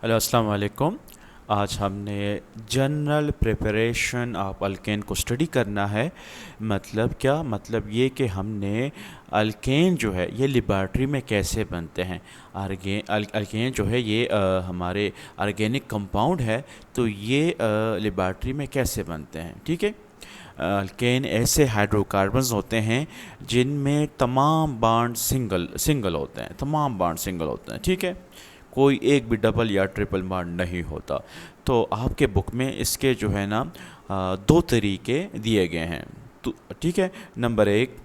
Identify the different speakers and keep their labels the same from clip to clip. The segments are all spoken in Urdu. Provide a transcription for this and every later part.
Speaker 1: ہلو السلام علیکم۔ آج ہم نے جنرل پریپریشن آف الکین کو اسٹڈی کرنا ہے۔ مطلب کیا؟ مطلب یہ کہ ہم نے الکین جو ہے یہ لیبارٹری میں کیسے بنتے ہیں۔ الکین جو ہے یہ ہمارے آرگینک کمپاؤنڈ ہے، تو یہ لیبارٹری میں کیسے بنتے ہیں، ٹھیک ہے۔ الکین ایسے ہائیڈرو کاربنز ہوتے ہیں جن میں تمام بانڈ سنگل ہوتے ہیں، تمام بانڈ سنگل ہوتے ہیں، ٹھیک ہے، کوئی ایک بھی ڈبل یا ٹرپل بانڈ نہیں ہوتا۔ تو آپ کے بک میں اس کے جو ہے نا دو طریقے دیے گئے ہیں، تو ٹھیک ہے۔ نمبر ایک،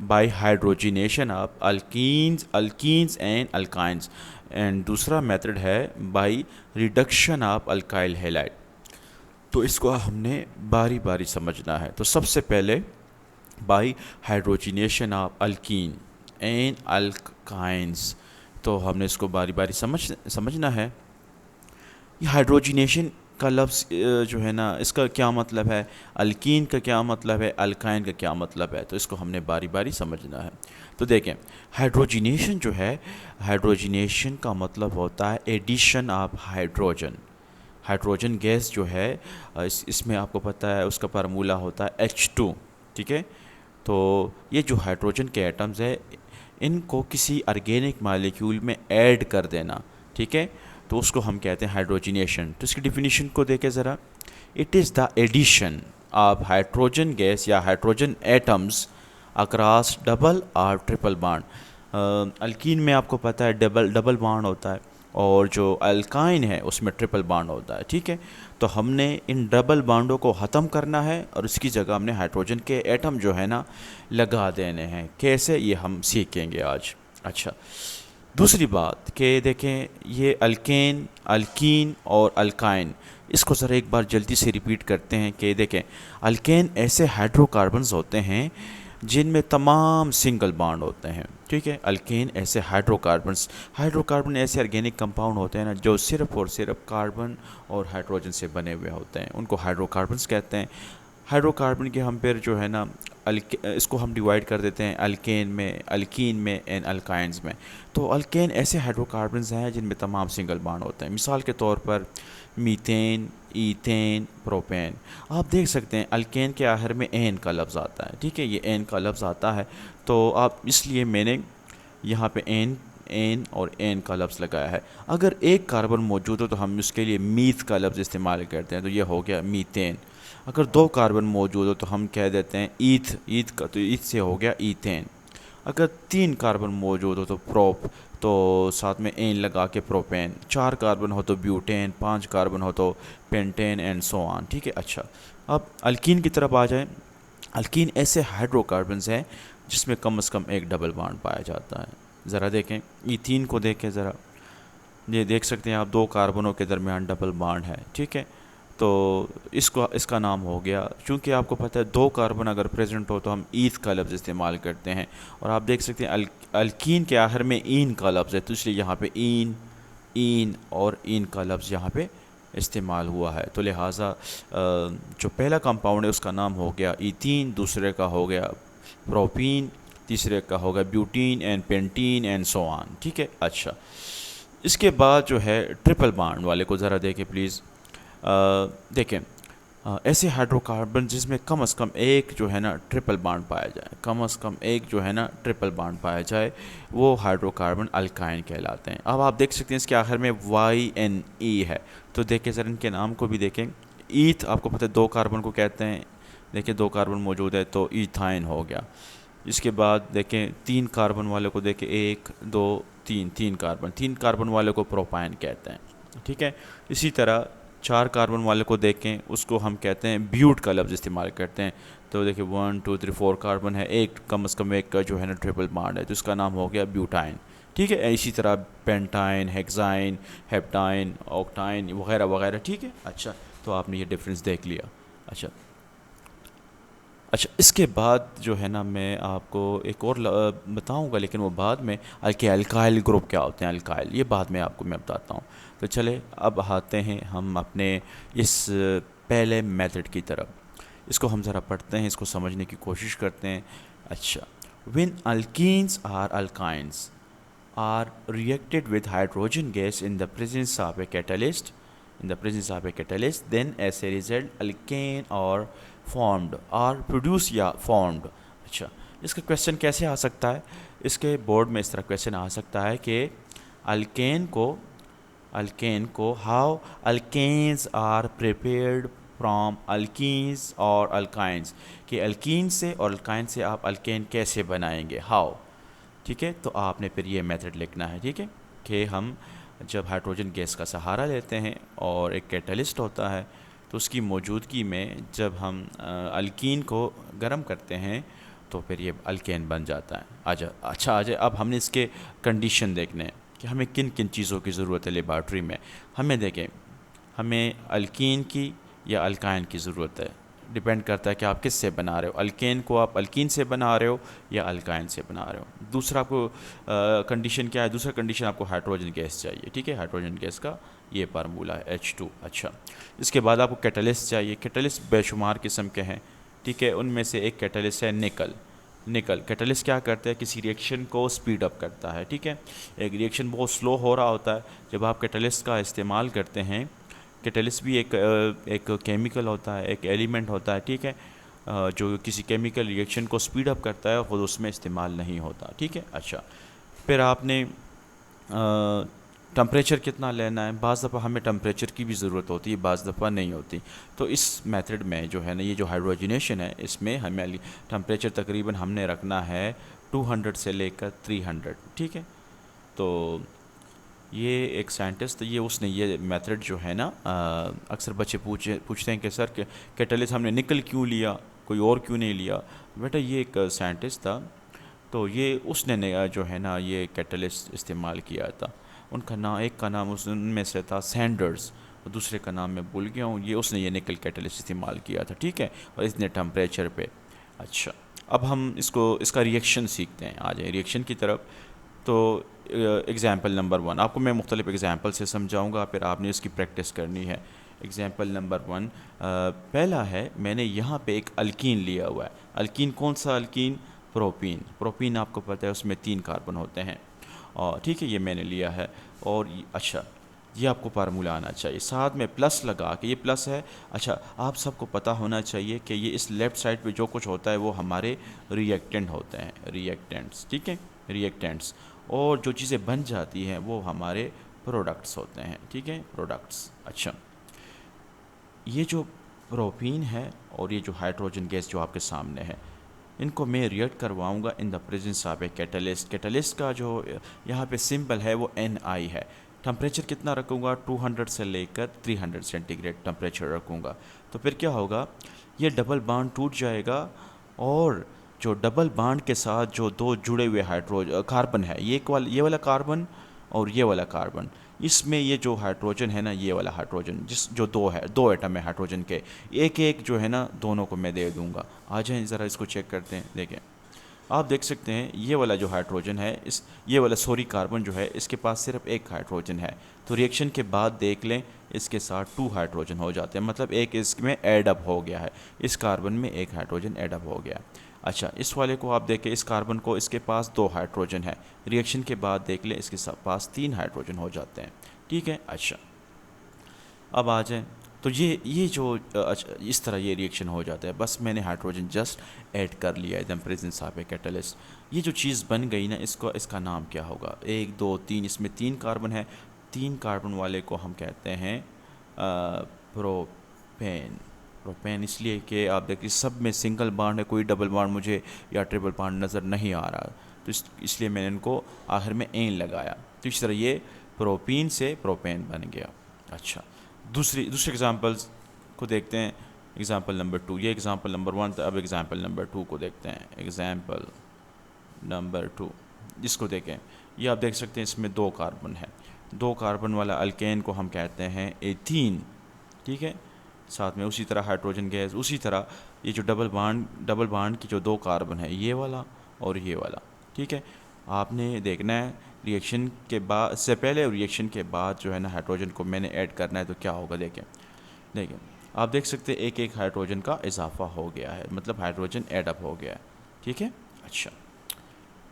Speaker 1: بائی ہائیڈروجینیشن آف الکینز اینڈ الکائنز، اینڈ دوسرا میتھڈ ہے بائی ریڈکشن آف الکائل ہیلائڈ۔ تو اس کو ہم نے باری باری سمجھنا ہے۔ تو سب سے پہلے بائی ہائیڈروجینیشن آف الکین اینڈ الکائنز، تو ہم نے اس کو باری باری سمجھنا ہے۔ یہ ہائیڈروجینیشن کا لفظ جو ہے نا، اس کا کیا مطلب ہے، الکین کا کیا مطلب ہے، الکائن کا کیا مطلب ہے، تو اس کو ہم نے باری باری سمجھنا ہے۔ تو دیکھیں، ہائیڈروجینیشن جو ہے، ہائیڈروجینیشن کا مطلب ہوتا ہے addition of hydrogen. Hydrogen gas جو ہے اس میں آپ کو پتہ ہے اس کا فارمولہ ہوتا ہے H2، ٹھیک ہے۔ تو یہ جو ہائیڈروجن کے ایٹمز ہے، ان کو کسی آرگینک مالیکیول میں ایڈ کر دینا، ٹھیک ہے، تو اس کو ہم کہتے ہیں ہائیڈروجینیشن۔ تو اس کی ڈیفینیشن کو دیکھیں ذرا، it is the addition of hydrogen gas یا ہائیڈروجن ایٹمز اکراس ڈبل اور ٹرپل بانڈ۔ الکین میں آپ کو پتہ ہے ڈبل بانڈ ہوتا ہے، اور جو الکائن ہے اس میں ٹرپل بانڈ ہوتا ہے، ٹھیک ہے۔ تو ہم نے ان ڈبل بانڈوں کو ختم کرنا ہے، اور اس کی جگہ ہم نے ہائیڈروجن کے ایٹم جو ہے نا لگا دینے ہیں۔ کیسے، یہ ہم سیکھیں گے آج۔ اچھا، دوسری بات کہ دیکھیں، یہ الکین اور الکائن، اس کو ذرا ایک بار جلدی سے ریپیٹ کرتے ہیں کہ دیکھیں، الکین ایسے ہائیڈرو کاربنز ہوتے ہیں جن میں تمام سنگل بانڈ ہوتے ہیں، ٹھیک ہے۔ الکین ایسے ہائیڈرو کاربن ایسے آرگینک کمپاؤنڈ ہوتے ہیں نا جو صرف اور صرف کاربن اور ہائیڈروجن سے بنے ہوئے ہوتے ہیں، ان کو ہائیڈرو کاربنز کہتے ہیں۔ ہائیڈرو کاربن کے ہم پھر جو ہے نا اس کو ہم ڈیوائڈ کر دیتے ہیں الکین میں اینڈ الکائنز میں۔ تو الکین ایسے ہائیڈرو کاربنز ہیں جن میں تمام سنگل بانڈ ہوتے ہیں۔ مثال کے طور پر میتین، ایتھین، پروپین۔ آپ دیکھ سکتے ہیں الکین کے آخر میں این کا لفظ آتا ہے، ٹھیک ہے، یہ این کا لفظ آتا ہے، تو آپ اس لیے میں نے یہاں پہ این اور این کا لفظ لگایا ہے۔ اگر ایک کاربن موجود ہو تو ہم اس کے لیے میتھ کا لفظ استعمال کرتے ہیں، تو یہ ہو گیا میتین۔ اگر دو کاربن موجود ہو تو ہم کہہ دیتے ہیں ایتھ کا، تو ایتھ سے ہو گیا ایتھین۔ اگر تین کاربن موجود ہو تو تو ساتھ میں این لگا کے پروپین۔ چار کاربن ہو تو بیوٹین، پانچ کاربن ہو تو پینٹین اینڈ سو آن، ٹھیک ہے۔ اچھا، اب الکین کی طرف آ جائیں۔ الکین ایسے ہائیڈرو کاربنز ہیں جس میں کم از کم ایک ڈبل بانڈ پایا جاتا ہے۔ ذرا دیکھیں ایتھین کو دیکھیں ذرا، یہ دیکھ سکتے ہیں آپ، دو کاربنوں کے درمیان ڈبل بانڈ ہے، ٹھیک ہے۔ تو اس کا نام ہو گیا، چونکہ آپ کو پتہ ہے دو کاربن اگر پریزنٹ ہو تو ہم ایتھ کا لفظ استعمال کرتے ہیں، اور آپ دیکھ سکتے ہیں الکین کے آخر میں این کا لفظ ہے، تو اس لیے یہاں پہ این اور این کا لفظ یہاں پہ استعمال ہوا ہے۔ تو لہٰذا جو پہلا کمپاؤنڈ ہے اس کا نام ہو گیا ایتھین، دوسرے کا ہو گیا پروپین، تیسرے کا ہوگا بیوٹین اینڈ پینٹین اینڈ سو آن، ٹھیک ہے۔ اچھا، اس کے بعد جو ہے ٹرپل بانڈ والے کو ذرا دیکھیں پلیز۔ دیکھیں، ایسے ہائیڈرو کاربن جس میں کم از کم ایک جو ہے نا ٹرپل بانڈ پایا جائے، کم از کم ایک جو ہے نا ٹرپل بانڈ پایا جائے، وہ ہائیڈرو کاربن الکائن کہلاتے ہیں۔ اب آپ دیکھ سکتے ہیں اس کے آخر میں YNE ہے، تو دیکھیں ذرا ان کے نام کو بھی دیکھیں۔ ایتھ آپ کو پتہ ہے دو کاربن کو کہتے ہیں، دیکھیں دو کاربن موجود ہے تو ایتھائن ہو گیا۔ اس کے بعد دیکھیں تین کاربن والے کو دیکھیں، ایک دو تین کاربن والے کو پروپائن کہتے ہیں، ٹھیک ہے۔ اسی طرح چار کاربن والے کو دیکھیں، اس کو ہم کہتے ہیں بیوٹ کا لفظ استعمال کرتے ہیں، تو دیکھیں 1 2 3 4 کاربن ہے، ایک کم از کم ایک کا جو ہے نا ٹرپل بانڈ ہے، تو اس کا نام ہو گیا بیوٹائن، ٹھیک ہے۔ اسی طرح پینٹائن، ہیکزائن، ہیپٹائن، آکٹائن وغیرہ وغیرہ، ٹھیک ہے۔ اچھا، تو آپ نے یہ ڈفرینس دیکھ لیا۔ اچھا، اس کے بعد جو ہے نا میں آپ کو ایک اور بتاؤں گا، لیکن وہ بعد میں، الکائل گروپ کیا ہوتے ہیں، الکائل، یہ بعد میں آپ کو میں بتاتا ہوں۔ تو چلے اب آتے ہیں ہم اپنے اس پہلے میتھڈ کی طرف، اس کو ہم ذرا پڑھتے ہیں، اس کو سمجھنے کی کوشش کرتے ہیں۔ اچھا، when alkenes are alkynes are reacted with hydrogen gas in the presence of a catalyst, then as a result alkane or formed or produced یا formed. اچھا اس کا کویشچن کیسے آ سکتا ہے؟ اس کے بورڈ میں اس طرح کویشچن آ سکتا ہے کہ الکین کو ہاؤ الکینز آر پریپیئرڈ فرام الکینز اور الکائنز، کہ الکین سے اور الکائن سے آپ الکین کیسے بنائیں گے، ہاؤ. ٹھیک ہے، تو آپ نے پھر یہ میتھڈ لکھنا ہے. ٹھیک ہے کہ ہم جب ہائیڈروجن گیس کا سہارا لیتے ہیں اور ایک کیٹلسٹ ہوتا ہے تو اس کی موجودگی میں جب ہم الکین کو گرم کرتے ہیں تو پھر یہ الکین بن جاتا ہے. اچھا آ جائے اب ہم نے اس کے کنڈیشن دیکھنے ہیں کہ ہمیں کن کن چیزوں کی ضرورت ہے لیبارٹری میں. ہمیں دیکھیں ہمیں الکین کی یا الکائن کی ضرورت ہے، ڈپینڈ کرتا ہے کہ آپ کس سے بنا رہے ہو. الکین کو آپ الکین سے بنا رہے ہو یا الکائن سے بنا رہے ہو. دوسرا آپ کو کنڈیشن کیا ہے؟ دوسرا کنڈیشن آپ کو ہائیڈروجن گیس چاہیے. ٹھیک ہے، ہائیڈروجن گیس کا یہ فارمولہ ہے H2. اچھا اس کے بعد آپ کو کیٹلسٹ چاہیے. کیٹلسٹ بے شمار قسم کے ہیں. ٹھیک ہے، ان میں سے ایک کیٹلسٹ ہے نکل. کیٹلسٹ کیا کرتا ہے؟ کسی ریئیکشن کو سپیڈ اپ کرتا ہے. ٹھیک ہے، ایک ریئیکشن بہت سلو ہو رہا ہوتا ہے، جب آپ کیٹلسٹ کا استعمال کرتے ہیں. کیٹلسٹ بھی ایک کیمیکل ہوتا ہے، ایک ایلیمنٹ ہوتا ہے. ٹھیک ہے، جو کسی کیمیکل ریئیکشن کو سپیڈ اپ کرتا ہے اور خود اس میں استعمال نہیں ہوتا. ٹھیک ہے، اچھا پھر آپ نے ٹمپریچر کتنا لینا ہے. بعض دفعہ ہمیں ٹمپریچر کی بھی ضرورت ہوتی ہے، بعض دفعہ نہیں ہوتی. تو اس میتھڈ میں جو ہے نا یہ جو ہائیڈروجنیشن ہے اس میں ہمیں ٹمپریچر تقریباً ہم نے رکھنا ہے 200 سے لے کر 300. ٹھیک ہے، تو یہ ایک سائنٹسٹ یہ اس نے یہ میتھڈ جو ہے نا اکثر بچے پوچھتے ہیں کہ سر کیٹلسٹ ہم نے نکل کیوں لیا، کوئی اور کیوں نہیں لیا. بیٹا یہ ایک سائنٹسٹ تھا تو یہ اس نے جو ہے نا یہ کیٹلسٹ استعمال کیا تھا. ان کا نام ایک کا نام ان میں سے تھا سینڈرز اور دوسرے کا نام میں بھول گیا ہوں. یہ اس نے یہ نکل کیٹلسٹ استعمال کیا تھا. ٹھیک ہے، اور اتنے ٹمپریچر پہ. اچھا اب ہم اس کا ریئیکشن سیکھتے ہیں. آ جائیں ریئیکشن کی طرف. تو ایگزامپل نمبر 1 آپ کو میں مختلف ایگزامپل سے سمجھاؤں گا، پھر آپ نے اس کی پریکٹس کرنی ہے. ایگزامپل نمبر 1 پہلا ہے، میں نے یہاں پہ ایک الکین لیا ہوا ہے. الکین کون سا الکین؟ پروپین آپ کو پتہ ہے اس میں 3 کاربن ہوتے ہیں. اور ٹھیک ہے یہ میں نے لیا ہے. اور اچھا یہ آپ کو فارمولہ آنا چاہیے، ساتھ میں پلس لگا کے، یہ پلس ہے. اچھا آپ سب کو پتہ ہونا چاہیے کہ یہ اس لیفٹ سائڈ پہ جو کچھ ہوتا ہے وہ ہمارے ریئیکٹنٹ ہوتے ہیں، ریئیکٹنٹس. ٹھیک ہے، ریئیکٹنٹس. اور جو چیزیں بن جاتی ہیں وہ ہمارے پروڈکٹس ہوتے ہیں. ٹھیک ہے، پروڈکٹس. اچھا یہ جو پروپین ہے اور یہ جو ہائیڈروجن گیس جو آپ کے سامنے ہے، ان کو میں ریئیکٹ کرواؤں گا in the presence of a catalyst. Catalyst کا جو یہاں پہ سمبل ہے وہ Ni ہے. ٹمپریچر کتنا رکھوں گا؟ 200 سے لے کر 300 سینٹی گریڈ ٹمپریچر رکھوں گا. تو پھر کیا ہوگا؟ یہ ڈبل بانڈ ٹوٹ جائے گا اور جو ڈبل بانڈ کے ساتھ جو دو جڑے ہوئے کاربن ہے، یہ والا کاربن اور یہ والا کاربن، اس میں یہ جو ہائیڈروجن ہے نا، یہ والا ہائیڈروجن جو دو ایٹم ہے ہائیڈروجن کے، ایک جو ہے نا دونوں کو میں دے دوں گا. آ جائیں ذرا اس کو چیک کرتے ہیں. دیکھیں آپ دیکھ سکتے ہیں یہ والا جو ہائیڈروجن ہے یہ والا کاربن جو ہے اس کے پاس صرف ایک ہائیڈروجن ہے. تو ریئیکشن کے بعد دیکھ لیں اس کے ساتھ 2 ہائیڈروجن ہو جاتے ہیں، مطلب ایک اس میں ایڈ اپ ہو گیا ہے، اس کاربن میں ایک ہائیڈروجن ایڈ اپ ہو گیا. اچھا اس والے کو آپ دیکھیں، اس کاربن کو اس کے پاس 2 ہائیڈروجن ہے. ریئیکشن کے بعد دیکھ لیں اس کے پاس 3 ہائیڈروجن ہو جاتے ہیں. ٹھیک ہے، اچھا اب آ جائیں. تو یہ جو اس طرح یہ ریئیکشن ہو جاتا ہے. بس میں نے ہائیڈروجن جسٹ ایڈ کر لیا ہے، دم پریزنس آف اے کیٹلسٹ. یہ جو چیز بن گئی نا اس کا نام کیا ہوگا؟ 1 2 3، اس میں 3 کاربن ہے. 3 کاربن والے کو ہم کہتے ہیں پروپین. پروپین اس لیے کہ آپ دیکھیں سب میں سنگل بانڈ ہے، کوئی ڈبل بانڈ مجھے یا ٹرپل بانڈ نظر نہیں آ رہا. تو اس لیے میں نے ان کو آخر میں این لگایا. تو اس طرح یہ پروپین سے پروپین بن گیا. اچھا دوسرے ایگزامپلس کو دیکھتے ہیں. ایگزامپل نمبر 2، یہ ایگزامپل نمبر 1 تھا. اب ایگزامپل نمبر 2 کو دیکھتے ہیں. ایگزامپل نمبر 2 جس کو دیکھیں، یہ آپ دیکھ سکتے ہیں اس میں 2 کاربن ہے. 2 کاربن والا الکین کو ہم کہتے ہیں ایتھین. ٹھیک ہے، ساتھ میں اسی طرح ہائیڈروجن گیس. اسی طرح یہ جو ڈبل بانڈ کی جو 2 کاربن ہے، یہ والا اور یہ والا. ٹھیک ہے، آپ نے دیکھنا ہے ریئیکشن کے بعد سے پہلے اور ریئیکشن کے بعد جو ہے نا ہائیڈروجن کو میں نے ایڈ کرنا ہے تو کیا ہوگا. دیکھیں آپ دیکھ سکتے ہیں ایک ہائیڈروجن کا اضافہ ہو گیا ہے، مطلب ہائیڈروجن ایڈ اپ ہو گیا ہے. ٹھیک ہے، اچھا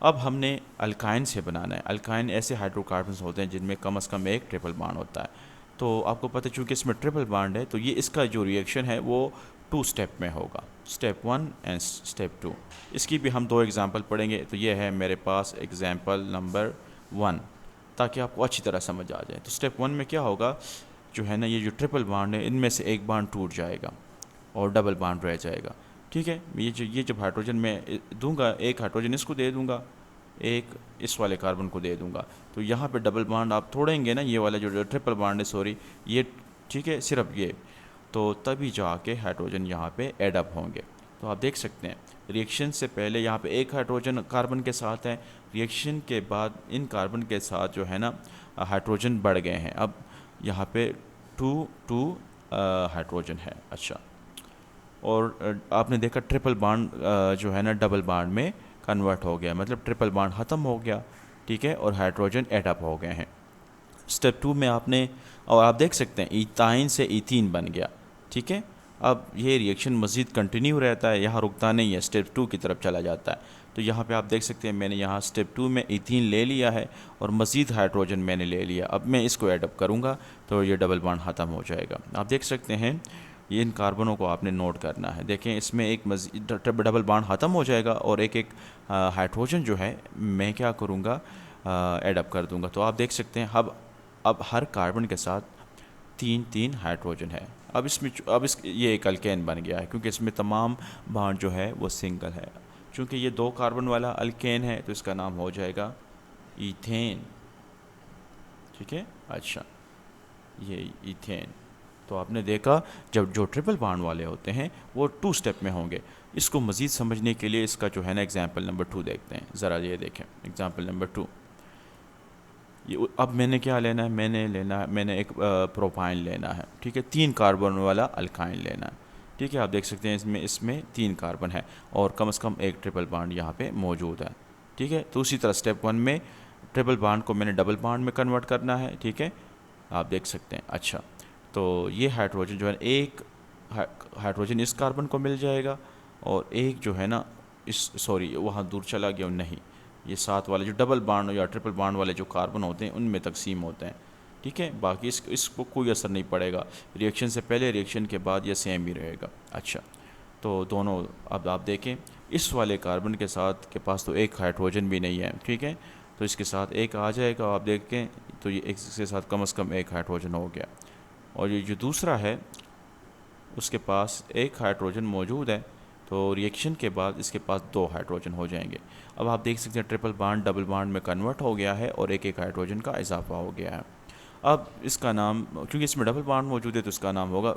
Speaker 1: اب ہم نے الکائن سے بنانا ہے. الکائن ایسے ہائیڈرو کاربنس ہوتے ہیں جن میں کم از کم ایک ٹرپل بانڈ ہوتا ہے. تو آپ کو پتہ چونکہ اس میں ٹرپل بانڈ ہے تو یہ اس کا جو ریئیکشن ہے وہ 2 اسٹیپ میں ہوگا, اسٹیپ 1 اینڈ اسٹیپ 2. اس کی بھی ہم 2 ایگزامپل پڑھیں گے. تو یہ ہے میرے پاس ایگزامپل نمبر 1 تاکہ آپ کو اچھی طرح سمجھ آ جائے. تو اسٹیپ 1 میں کیا ہوگا, جو ہے نا یہ جو ٹرپل بانڈ ہے ان میں سے ایک بانڈ ٹوٹ جائے گا اور ڈبل بانڈ رہ جائے گا. ٹھیک ہے, یہ جب ہائیڈروجن میں دوں گا, ایک ہائیڈروجن اس کو دے دوں گا, ایک اس والے کاربن کو دے دوں گا, تو یہاں پہ ڈبل بانڈ آپ توڑیں گے نا, یہ والا جو ٹرپل بانڈ ہے سوری یہ, ٹھیک ہے, صرف یہ, تو تبھی جا کے ہائیڈروجن یہاں پہ ایڈ اپ ہوں گے. تو آپ دیکھ سکتے ہیں ریئیکشن سے پہلے یہاں پہ ایک ہائیڈروجن کاربن کے ساتھ ہے, ریئیکشن کے بعد ان کاربن کے ساتھ جو ہے نا ہائیڈروجن بڑھ گئے ہیں. اب یہاں پہ 2 ہائیڈروجن ہے. اچھا, اور آپ نے دیکھا ٹرپل بانڈ جو ہے نا ڈبل بانڈ میں کنورٹ ہو گیا, مطلب ٹرپل بانڈ ختم ہو گیا. ٹھیک ہے, اور ہائیڈروجن ایڈ اپ ہو گئے ہیں. اسٹیپ 2 میں آپ نے, اور آپ دیکھ سکتے ہیں ایتھائن سے ایتھین بن گیا. ٹھیک ہے, اب یہ ریئیکشن مزید کنٹینیو رہتا ہے, یہاں رکتا نہیں ہے, اسٹیپ 2 کی طرف چلا جاتا ہے. تو یہاں پہ آپ دیکھ سکتے ہیں میں نے یہاں اسٹیپ 2 میں ایتھین لے لیا ہے اور مزید ہائیڈروجن میں نے لے لیا. اب میں اس کو ایڈ اپ کروں گا تو یہ ڈبل بانڈ ختم ہو جائے گا. آپ دیکھ سکتے ہیں یہ ان کاربنوں کو آپ نے نوٹ کرنا ہے. دیکھیں اس میں ایک مزید ڈبل بانڈ ختم ہو جائے گا اور ایک ہائیڈروجن جو ہے میں کیا کروں گا, ایڈ اپ کر دوں گا. تو آپ دیکھ سکتے ہیں اب ہر کاربن کے ساتھ 3 ہائیڈروجن ہے. اب یہ ایک الکین بن گیا ہے کیونکہ اس میں تمام بانڈ جو ہے وہ سنگل ہے. چونکہ یہ 2 کاربن والا الکین ہے تو اس کا نام ہو جائے گا ایتھین. ٹھیک ہے, اچھا یہ ایتھین. تو آپ نے دیکھا جب جو ٹرپل بانڈ والے ہوتے ہیں وہ 2 اسٹیپ میں ہوں گے. اس کو مزید سمجھنے کے لیے اس کا جو ہے نا ایگزامپل نمبر 2 دیکھتے ہیں. ذرا یہ دیکھیں ایگزامپل نمبر 2. اب میں نے کیا لینا ہے, میں نے ایک پروپائن لینا ہے. ٹھیک ہے, 3 کاربن والا الکائن لینا ہے. ٹھیک ہے, آپ دیکھ سکتے ہیں اس میں 3 کاربن ہے اور کم از کم ایک ٹرپل بانڈ یہاں پہ موجود ہے. ٹھیک ہے, تو اسی طرح اسٹیپ 1 میں ٹرپل بانڈ کو میں نے ڈبل بانڈ میں کنورٹ کرنا ہے. ٹھیک ہے, آپ دیکھ سکتے ہیں. اچھا, تو یہ ہائیڈروجن جو ہے ایک ہائیڈروجن اس کاربن کو مل جائے گا اور ایک جو ہے نا وہاں دور چلا گیا, نہیں, یہ ساتھ والے جو ڈبل بانڈ یا ٹرپل بانڈ والے جو کاربن ہوتے ہیں ان میں تقسیم ہوتے ہیں. ٹھیک ہے, باقی اس کو کوئی اثر نہیں پڑے گا. ریئیکشن سے پہلے ریئیکشن کے بعد یہ سیم ہی رہے گا. اچھا, تو دونوں اب آپ دیکھیں اس والے کاربن کے ساتھ کے پاس تو ایک ہائیڈروجن بھی نہیں ہے. ٹھیک ہے, تو اس کے ساتھ ایک آ جائے گا. آپ دیکھیں تو یہ ایک کے ساتھ کم از کم ایک ہائیڈروجن ہو گیا. اور یہ جو دوسرا ہے اس کے پاس ایک ہائیڈروجن موجود ہے, تو ریئیکشن کے بعد اس کے پاس 2 ہائیڈروجن ہو جائیں گے. اب آپ دیکھ سکتے ہیں ٹرپل بانڈ ڈبل بانڈ میں کنورٹ ہو گیا ہے اور ایک ہائیڈروجن کا اضافہ ہو گیا ہے. اب اس کا نام, کیونکہ اس میں ڈبل بانڈ موجود ہے تو اس کا نام ہوگا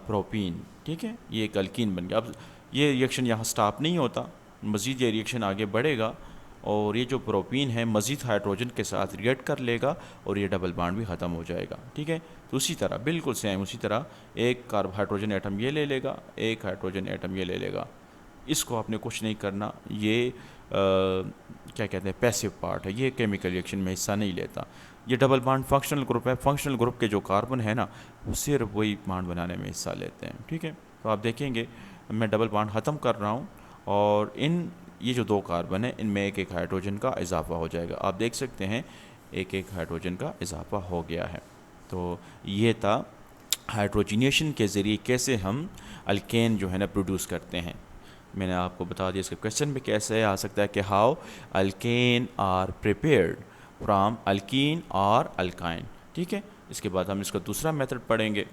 Speaker 1: پروپین. ٹھیک ہے, یہ ایک الکین بن گیا. اب یہ ریئیکشن یہاں سٹاپ نہیں ہوتا, مزید یہ ریئیکشن آگے بڑھے گا اور یہ جو پروپین ہے مزید ہائیڈروجن کے ساتھ ریئیکٹ کر لے گا اور یہ ڈبل بانڈ بھی ختم ہو جائے گا. ٹھیک ہے, تو اسی طرح بالکل سیم اسی طرح ایک ہائیڈروجن ایٹم یہ لے لے گا, ایک ہائیڈروجن ایٹم یہ لے لے گا. اس کو آپ نے کچھ نہیں کرنا, یہ کیا کہتے ہیں پیسیو پارٹ ہے, یہ کیمیکل ریئیکشن میں حصہ نہیں لیتا. یہ ڈبل بانڈ فنکشنل گروپ ہے, فنکشنل گروپ کے جو کاربن ہے نا وہ صرف وہی بانڈ بنانے میں حصہ لیتے ہیں. ٹھیک ہے, تو آپ دیکھیں گے میں ڈبل بانڈ ختم کر رہا ہوں اور یہ جو 2 کاربن ہیں ان میں ایک ہائیڈروجن کا اضافہ ہو جائے گا. آپ دیکھ سکتے ہیں ایک ہائیڈروجن کا اضافہ ہو گیا ہے. تو یہ تھا ہائیڈروجینیشن کے ذریعے کیسے ہم الکین جو ہے نا پروڈیوس کرتے ہیں. میں نے آپ کو بتا دیا. اس کا کویشچن بھی کیسے آ سکتا ہے کہ ہاؤ الکین آر پریپیئرڈ فرام الکین اور الکائن. ٹھیک ہے, اس کے بعد ہم اس کا دوسرا میتھڈ پڑھیں گے.